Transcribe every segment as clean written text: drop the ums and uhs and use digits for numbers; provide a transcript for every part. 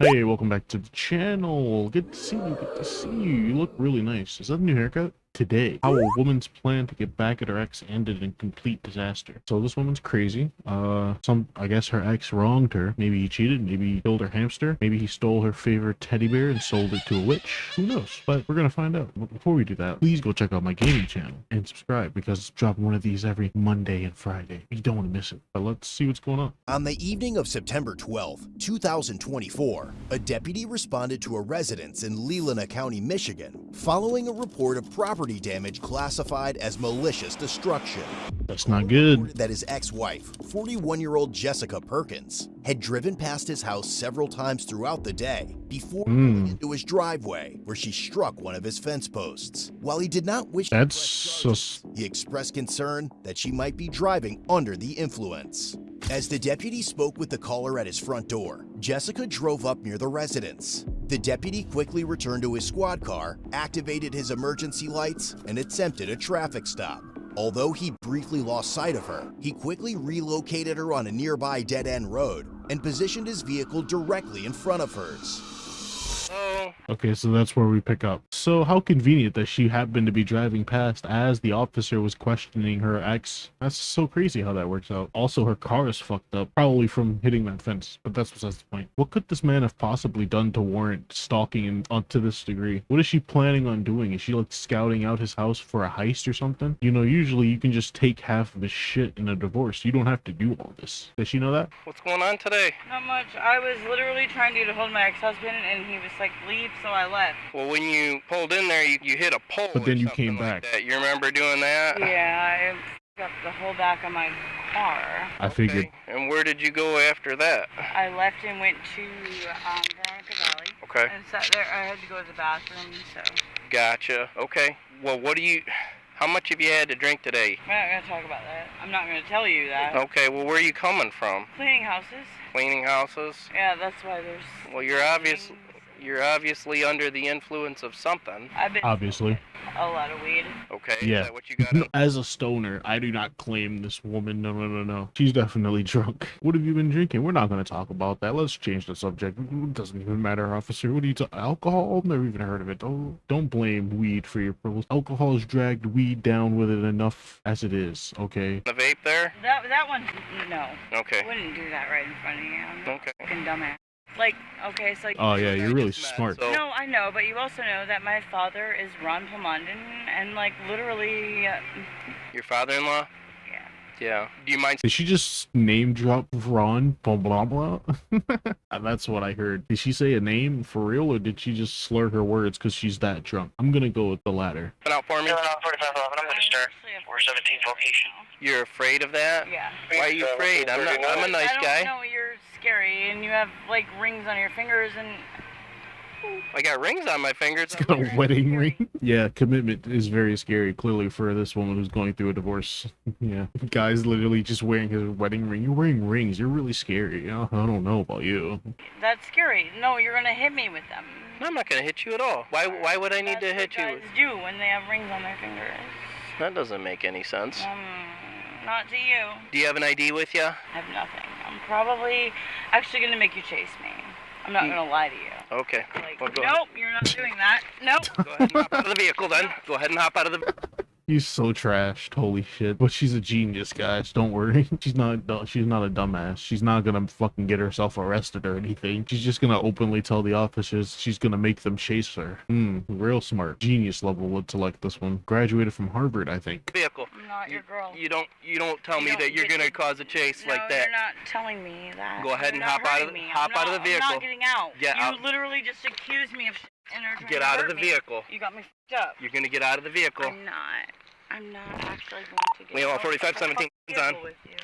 Hey, welcome back to the channel. Good to see you. Good to see you. You look really nice. Is that a new haircut? Today, how a woman's plan to get back at her ex ended in complete disaster. So this woman's crazy. I guess her ex wronged her. Maybe he cheated. Maybe he killed her hamster. Maybe he stole her favorite teddy bear and sold it to a witch. Who knows? But we're gonna find out. But before we do that, please go check out my gaming channel and subscribe because it's dropping one of these every Monday and Friday. You don't want to miss it. But let's see what's going on. On the evening of September 12, 2024, a deputy responded to a residence in Leelanau County, Michigan, following a report of property damage classified as malicious destruction. That's not good. That his ex-wife, 41-year-old Jessica Perkins, had driven past his house several times throughout the day before pulling into his driveway, where she struck one of his fence posts. While he did not wish to press charges, he expressed concern that she might be driving under the influence. As the deputy spoke with the caller at his front door, Jessica drove up near the residence. The deputy quickly returned to his squad car, activated his emergency lights, and attempted a traffic stop. Although he briefly lost sight of her, he quickly relocated her on a nearby dead-end road and positioned his vehicle directly in front of hers. Okay, so that's where we pick up. So how convenient that she happened to be driving past as the officer was questioning her ex. That's so crazy how that works out. Also, her car is fucked up, probably from hitting that fence, but that's besides the point. What could this man have possibly done to warrant stalking to this degree? What is she planning on doing? Is she like scouting out his house for a heist or something? You know, usually you can just take half of his shit in a divorce. You don't have to do all this. Does she know that? What's going on today? Not much. I was literally trying to get a hold of my ex-husband, and he was like, leave, so I left. Well, when you pulled in there, you hit a pole. But then or you something came like back. that. You remember doing that? Yeah, I got the whole back of my car. I figured. Okay. And where did you go after that? I left and went to Veronica Valley. Okay. And sat there. I had to go to the bathroom, so. Gotcha. Okay. Well, how much have you had to drink today? We're not going to talk about that. I'm not going to tell you that. Okay, well, where are you coming from? Cleaning houses. Cleaning houses? Yeah, that's why there's. Well, you're obviously under the influence of something. I've been Obviously. a lot of weed. Okay, Yeah. Is that what you got? As a stoner, I do not claim this woman. No. She's definitely drunk. What have you been drinking? We're not going to talk about that. Let's change the subject. It doesn't even matter, officer. What are you talking? Alcohol? I've never even heard of it. Don't blame weed for your problems. Alcohol has dragged weed down with it enough as it is, okay? The vape there? That one, no. Okay. I wouldn't do that right in front of you. I'm a Okay. fucking dumbass. Like, okay, so. Oh, yeah, you're really just met, smart. so- No, I know, but you also know that my father is Ron Plumondon, and like literally, Your father-in-law? yeah. Yeah. Do you mind? Did she just name drop Ron? Blah, blah, blah? That's what I heard. Did she say a name for real, or did she just slur her words because she's that drunk? I'm going to go with the latter. Coming out for me? 4511, I'm going to start Actually, I'm 417 location. You're afraid of that? Yeah. Why are you afraid? I'm a nice guy. No, you're scary, and you have like rings on your fingers, and. I got rings on my fingers. It's got a wedding ring. Yeah, commitment is very scary, clearly, for this woman who's going through a divorce. Yeah. Guy's literally just wearing his wedding ring. You're wearing rings. You're really scary. I don't know about you. That's scary. No, you're gonna hit me with them. I'm not going to hit you at all. Why would I need to hit you? Guys do when they have rings on their fingers. That doesn't make any sense. Not to you. Do you have an ID with you? I have nothing. I'm probably actually gonna make you chase me. I'm not gonna lie to you. Okay. Like, Well, go nope, you're not doing that. Nope. Go ahead and hop out of the vehicle then. Go ahead and hop out of the... He's so trashed. Holy shit. But she's a genius, guys. Don't worry. She's not a dumbass. She's not gonna fucking get herself arrested or anything. She's just gonna openly tell the officers she's gonna make them chase her. Real smart. Genius level intellect, this one. Graduated from Harvard, I think. Vehicle. I'm not your girl. You don't tell me that you're get going to to- cause a chase No, like that. you're not telling me that. Go ahead You're and not hop out of hurting the- me. hop I'm out of not- the vehicle. I'm not getting out. Get you out. literally just accused me of shit and are trying Get to out of hurt the me. vehicle. You got me fucked up. You're going to get out of the vehicle. I'm not actually going to get We want out. 4517 I'll on. deal with you.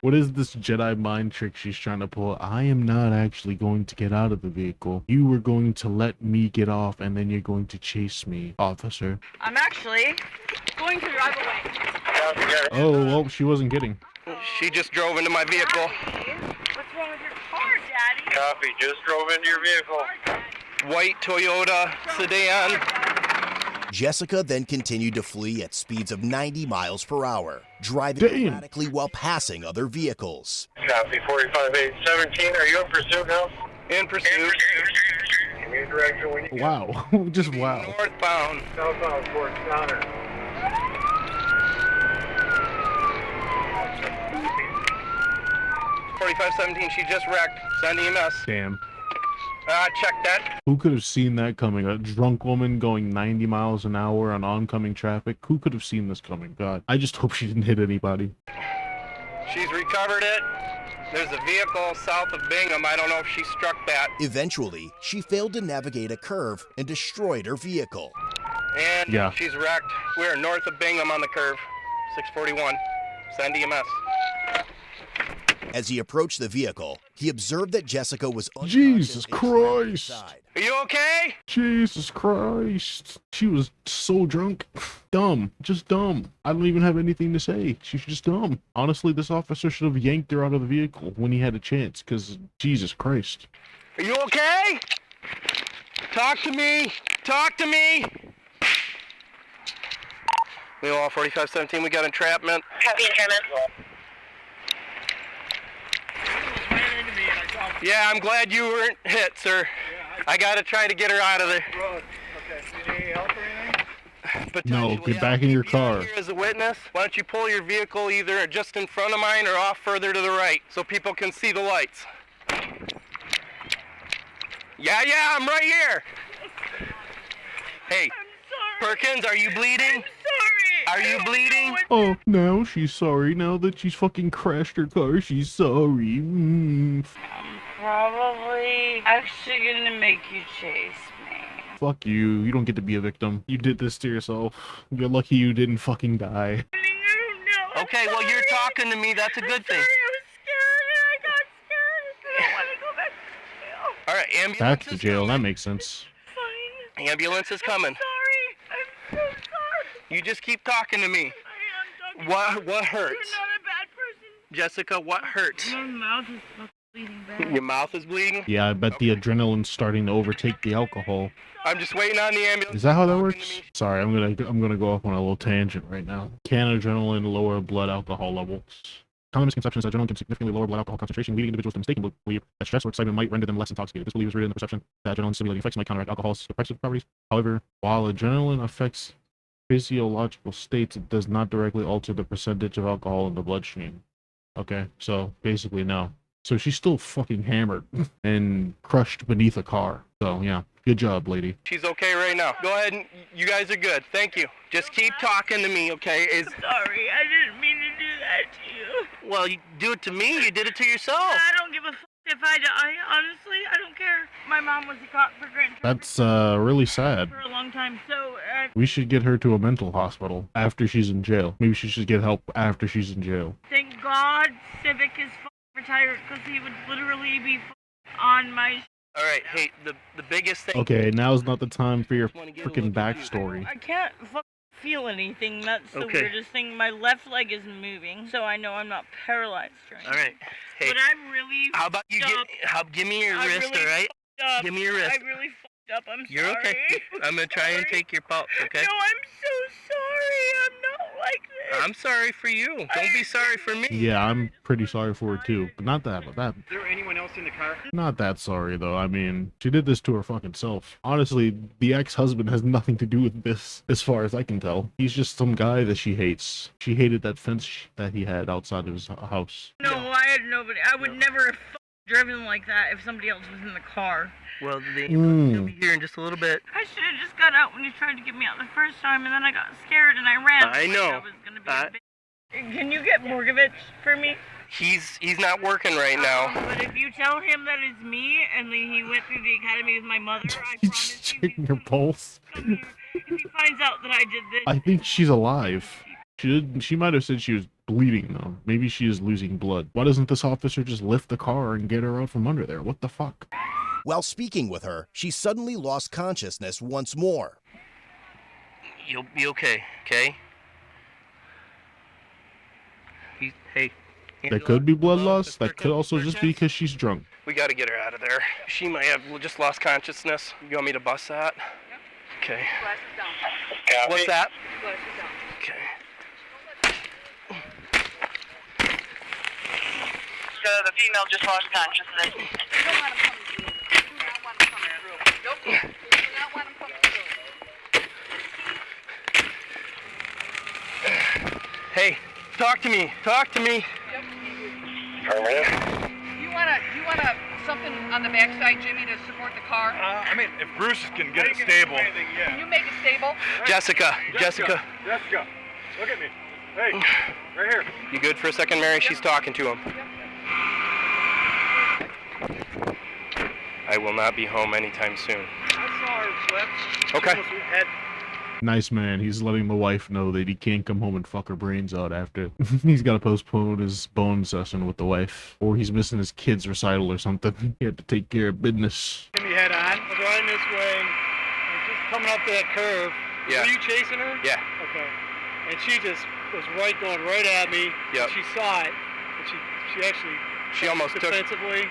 What is this Jedi mind trick she's trying to pull? I am not actually going to get out of the vehicle. You were going to let me get off, and then you're going to chase me, officer. I'm actually going to drive away. Oh, well, she wasn't kidding. She just drove into my vehicle. Daddy, what's wrong with your car, Daddy? Copy, just drove into your vehicle. White Toyota sedan. Jessica then continued to flee at speeds of 90 miles per hour, driving erratically while passing other vehicles. Copy, 45817, are you in pursuit now? In pursuit. Give me a direction when you get Wow. Just wow. Northbound. southbound towards Stalker. 4517, she just wrecked. Send EMS. Damn. Check that. Who could have seen that coming? A drunk woman going 90 miles an hour on oncoming traffic? Who could have seen this coming? God. I just hope she didn't hit anybody. She's recovered it. There's a vehicle south of Bingham. I don't know if she struck that. Eventually, she failed to navigate a curve and destroyed her vehicle. And Yeah. she's wrecked. We're north of Bingham on the curve. 641. Send EMS. As he approached the vehicle, he observed that Jessica was unconscious Jesus and trapped Christ. inside. Are you okay? Jesus Christ. She was so drunk. Dumb. Just dumb. I don't even have anything to say. She's just dumb. Honestly, this officer should have yanked her out of the vehicle when he had a chance, because Jesus Christ. Are you okay? Talk to me. Talk to me. We all 4517. We got entrapment. Copy entrapment. Yeah, I'm glad you weren't hit, sir. I gotta try to get her out of there. Okay. You need any help or anything? No, Potentially. get back in your I'll keep you car. here as a witness. Why don't you pull your vehicle either just in front of mine or off further to the right so people can see the lights. Yeah, I'm right here. Hey, Perkins, are you bleeding? Are you bleeding? Oh, now she's sorry. Now that she's fucking crashed her car, she's sorry. I'm probably actually gonna make you chase me. Fuck you. You don't get to be a victim. You did this to yourself. You're lucky you didn't fucking die. No, Okay, well, you're talking to me. That's a good thing. I was scared and I got scared. I don't want to go back to jail. All right, ambulance Back to is jail. That coming. makes sense. The ambulance is coming. Sorry. I'm so sorry. You just keep talking to me. I am talking. What hurts? You're not a bad person. Jessica, what hurts? My mouth is fucking bleeding bad. Your mouth is bleeding? Yeah, I bet the adrenaline's starting to overtake the alcohol. I'm just waiting on the ambulance. Is that how that Talking to works? me. Sorry, I'm gonna go off on a little tangent right now. Can adrenaline lower blood alcohol levels? Common misconception is that adrenaline can significantly lower blood alcohol concentration, leading individuals to mistakenly believe that stress or excitement might render them less intoxicated. This belief is rooted in the perception that adrenaline stimulating effects might counteract alcohol's suppressive properties. However, while adrenaline affects physiological states, it does not directly alter the percentage of alcohol in the bloodstream. Okay, so basically no. So she's still fucking hammered and crushed beneath a car. So yeah, good job, lady. She's okay right now. Go ahead and you guys are good. Thank you. Just keep talking to me, okay? Sorry, I didn't mean to do that to you. Well, you do it to me. You did it to yourself. I don't give a fuck if I die. Honestly, I don't care. My mom was a cop for Grand That's really sad. for a long time, so We should get her to a mental hospital after she's in jail. Maybe she should get help after she's in jail. thank God Civic is retired because he would literally be on my. All right. Hey, the biggest thing. Okay, now's not the time for your Wanna get a freaking look at you. backstory. I can't feel anything. That's the Okay. weirdest thing. My left leg is moving, so I know I'm not paralyzed. Right? All right. Hey, But I really. how about you give me your I wrist, really all right? fucked up. Give me your wrist. I really fucked up. I'm You're sorry. okay. I'm gonna try and Sorry. take your pulse, okay? No, I'm so sorry. I'm not like this. I'm sorry for you. Don't be sorry for me. Yeah, I'm pretty sorry for her too, but not that. Is there anyone else in the car? Not that sorry though. I mean, she did this to her fucking self. Honestly, the ex-husband has nothing to do with this, as far as I can tell. He's just some guy that she hates. She hated that fence that he had outside of his house. No, I had nobody. I would never have driven like that if somebody else was in the car. Well, the ambulance will be here in just a little bit. I should have just got out when you tried to get me out the first time, and then I got scared and I ran. I like know. I was gonna be a bitch. Can you get Morgovich for me? He's not working right now. But if you tell him that it's me and that he went through the academy with my mother, I He's promise just you checking her pulse. come here. If he finds out that I did this, I think she's alive. She might have said she was bleeding though. Maybe she is losing blood. Why doesn't this officer just lift the car and get her out from under there? What the fuck? While speaking with her, she suddenly lost consciousness once more. You'll be okay, okay? Hey. There could be blood loss. That could also just be because she's drunk. We gotta get her out of there. She might have just lost consciousness. You want me to bust that? Okay. What's that? Okay. The female just lost consciousness. Hey, talk to me. Talk to me. You wanna something on the backside, Jimmy, to support the car? I mean, if Bruce can get it stable. Can you make it stable? Jessica. Jessica, look at me. Hey, right here. You good for a second, Mary? She's talking to him. I will not be home anytime soon. I saw her flip. Okay. She almost had Nice man. He's letting the wife know that he can't come home and fuck her brains out after. He's got to postpone his bone session with the wife. Or he's missing his kid's recital or something. He had to take care of business. Jimmy head on. I was riding this way. I was just coming up that curve. Yeah. Were you chasing her? Yeah. Okay. And she just was going right at me. Yep. She saw it. And she actually She almost took defensively.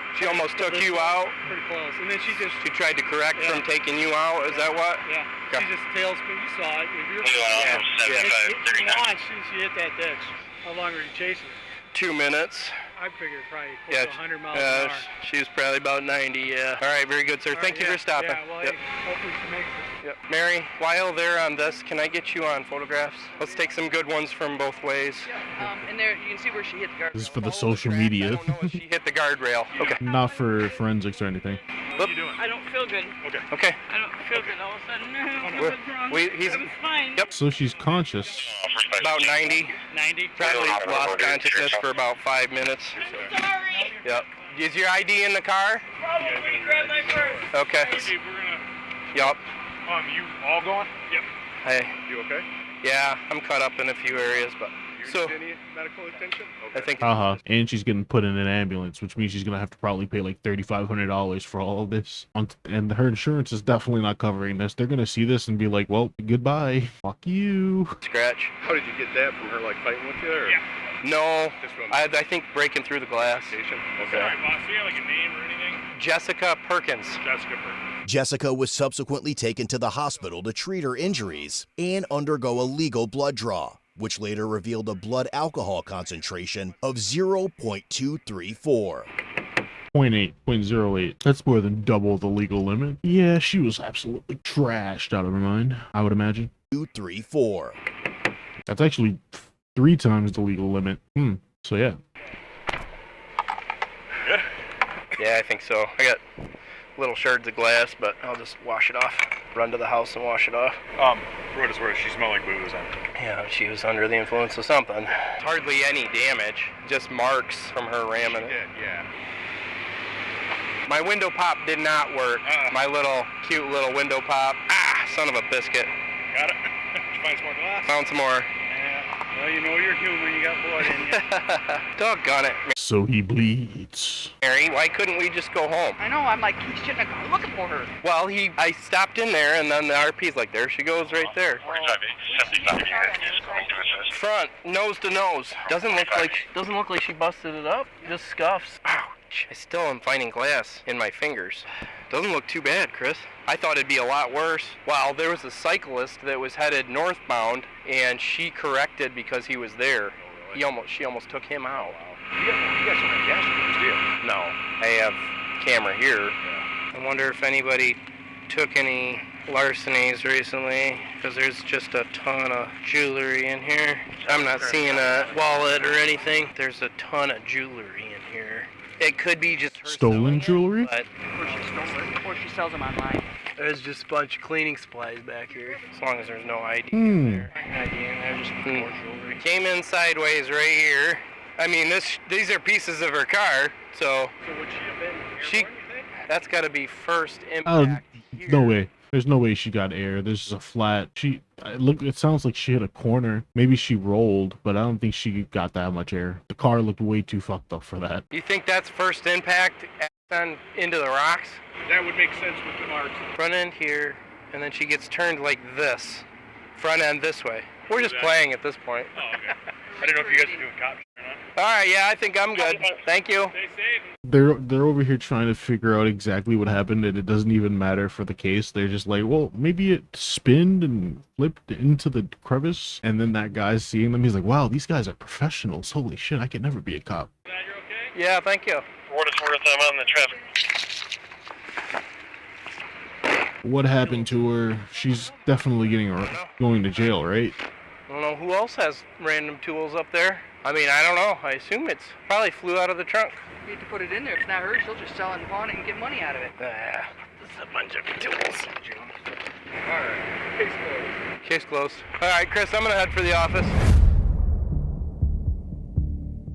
you out. Pretty close. And then she just She tried to correct from taking you out. Is that what? yeah. Okay. She just tail spin. You saw it. If you're Yeah. she hit that ditch. How long were you chasing her? 2 minutes. I figured probably close Yeah. to 100 miles an hour. She was probably about 90. Yeah. All right. Very good, sir. All Thank right, you yeah, for stopping. Yeah, well, Yep. hey, hopefully she makes it. Yep. Mary, while they're on this, can I get you on photographs? Let's take some good ones from both ways. And there you can see where she hit the guardrail. This is for the Follow social tracks. I media. don't know if she hit the guardrail. Okay. Not for forensics or anything. What are you doing? I don't feel good. Okay. I don't feel good all of a sudden. We're- Something's wrong. he's- I was fine. Yep. So she's conscious. About 90. 90? Probably lost consciousness for about 5 minutes. Sorry. Yep. Is your ID in the car? Probably grab my purse. Okay. Okay, we're gonna. Yep. You all going? Yep. Hey. You okay? Yeah, I'm caught up in a few areas, but so any medical attention? I think And she's getting put in an ambulance, which means she's gonna have to probably pay like $3,500 for all of this. And her insurance is definitely not covering this. They're gonna see this and be like, "Well, goodbye, fuck you." scratch. How did you get that from her, like fighting with you? Or? Yeah. No, Just from I think breaking through the glass. station? Okay. Sorry, boss. Do you have like a name or anything? Jessica Perkins. Jessica Perkins. Jessica was subsequently taken to the hospital to treat her injuries and undergo a legal blood draw, which later revealed a blood alcohol concentration of 0.234. 0.08. That's more than double the legal limit. Yeah, she was absolutely trashed out of her mind, I would imagine. 234. That's actually 3 times the legal limit. So yeah. Yeah, I think so. I got little shards of glass, but I'll just wash it off. Run to the house and wash it off. For what it's worth, she smelled like booze. Yeah, she was under the influence of something. Hardly any damage, just marks from her ramming it. Yeah. My window pop did not work. My cute little window pop. Son of a biscuit. Got it. Did you find some more glass? Found some more. Yeah. Well, you know you're human. You got blood in you. Doggone it. So he bleeds. Mary, why couldn't we just go home? I know, I'm like, he shouldn't have gone looking for her. Well, I stopped in there, and then the RP's like, there she goes right there. Front, nose to nose. Doesn't look like she busted it up. Just scuffs. Ouch. I still am finding glass in my fingers. Doesn't look too bad, Chris. I thought it'd be a lot worse. Well, there was a cyclist that was headed northbound, and she corrected because he was there. She almost took him out. You got some gas cruise, do you? No, I have camera here. I wonder if anybody took any larcenies recently, because there's just a ton of jewelry in here. I'm not seeing a wallet or anything. There's a ton of jewelry in here. It could be just her Stolen selling it, jewelry? but Or she stole it, or she sells them online. there's just a bunch of cleaning supplies back here. As long as there's no ID Hmm. in there. ID in there, just more jewelry. Came in sideways right here. I mean, these are pieces of her car, so So would she have been she. airborne, you think? That's got to be first Oh, impact. here. no way. There's no way she got air. This is a flat. It sounds like she hit a corner. Maybe she rolled, but I don't think she got that much air. The car looked way too fucked up for that. You think that's first impact into the rocks? That would make sense with the marks. Front end here, and then she gets turned like this. Front end this way. We're just playing at this point. Oh, okay. I didn't know if you guys were doing cops or not. All right, yeah, I think I'm good. Thank you. Stay safe. They're over here trying to figure out exactly what happened, and it doesn't even matter for the case. They're just like, well, maybe it spinned and flipped into the crevice, and then that guy's seeing them. He's like, wow, these guys are professionals. Holy shit, I could never be a cop. Glad you're okay? Yeah, thank you. For what it's worth, I'm on the traffic. What happened to her? She's definitely going to jail, right? I don't know who else has random tools up there. I mean, I don't know. I assume it's probably flew out of the trunk. You need to put it in there. If it's not her, she'll just sell it and pawn it and get money out of it. Ah, this is a bunch of tools. Alright, case closed. Case closed. All right, Chris, I'm gonna head for the office.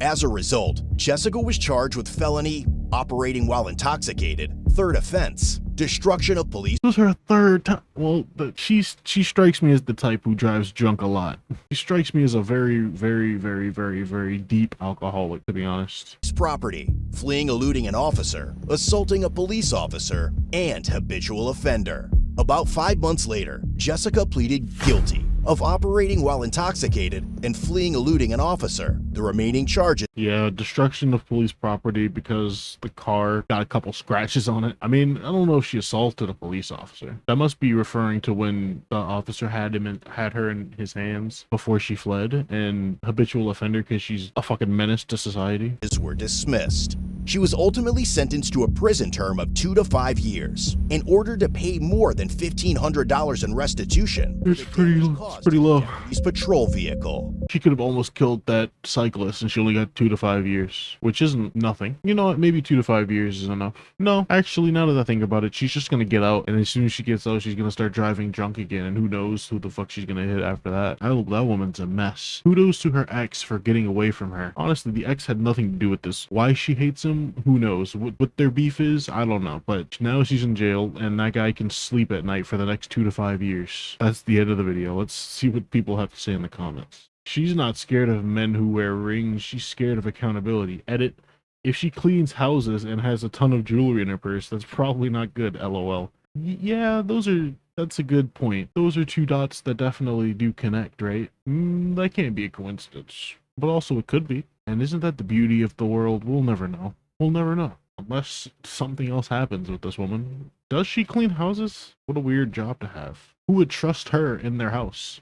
As a result, Jessica was charged with felony, operating while intoxicated, third offense, destruction of police. This was her third time. Well, she strikes me as the type who drives drunk a lot. She strikes me as a very, very, very, very, very deep alcoholic, to be honest. Property, fleeing, eluding an officer, assaulting a police officer, and habitual offender. About 5 months later, Jessica pleaded guilty of operating while intoxicated and fleeing, eluding an officer. The remaining charges. Yeah, destruction of police property because the car got a couple scratches on it. I mean, I don't know if she assaulted a police officer. That must be referring to when the officer had her in his hands before she fled, and habitual offender because she's a fucking menace to society. Were dismissed. She was ultimately sentenced to a prison term of 2 to 5 years and ordered to pay more than $1,500 in restitution. It's pretty low. His patrol vehicle. She could have almost killed that cyclist and she only got 2 to 5 years, which isn't nothing. You know what? Maybe 2 to 5 years is enough. No, actually, now that I think about it, she's just gonna get out, and as soon as she gets out, she's gonna start driving drunk again, and who knows who the fuck she's gonna hit after that. That woman's a mess. Kudos to her ex for getting away from her. Honestly, the ex had nothing to do with this. Why she hates him, who knows? What their beef is, I don't know. But now she's in jail, and that guy can sleep at night for the next 2 to 5 years. That's the end of the video. Let's see what people have to say in the comments. She's not scared of men who wear rings. She's scared of accountability. Edit. If she cleans houses and has a ton of jewelry in her purse, that's probably not good, lol. Yeah, that's a good point. Those are 2 dots that definitely do connect, right? That can't be a coincidence. But also it could be. And isn't that the beauty of the world? We'll never know. We'll never know. Unless something else happens with this woman. Does she clean houses? What a weird job to have. Who would trust her in their house?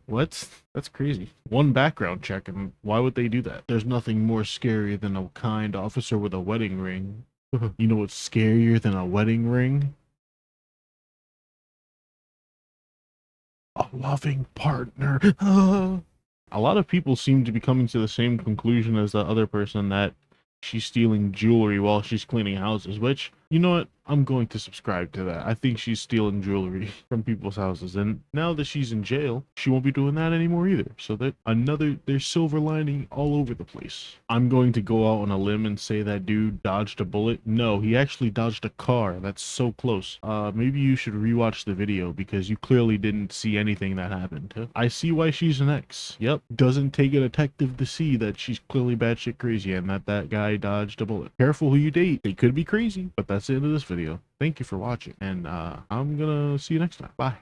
What? That's crazy. One background check, and why would they do that? There's nothing more scary than a kind officer with a wedding ring. You know what's scarier than a wedding ring? A loving partner. A lot of people seem to be coming to the same conclusion as the other person, that she's stealing jewelry while she's cleaning houses, which, you know what? I'm going to subscribe to that. I think she's stealing jewelry from people's houses, and now that she's in jail, she won't be doing that anymore either. So there's silver lining all over the place. I'm going to go out on a limb and say that dude dodged a bullet. No, he actually dodged a car. That's so close. Maybe you should rewatch the video because you clearly didn't see anything that happened. I see why she's an ex. Yep, doesn't take a detective to see that she's clearly batshit crazy and that guy dodged a bullet. Careful who you date. They could be crazy, but that's the end of this video. Thank you for watching, and I'm gonna see you next time. Bye.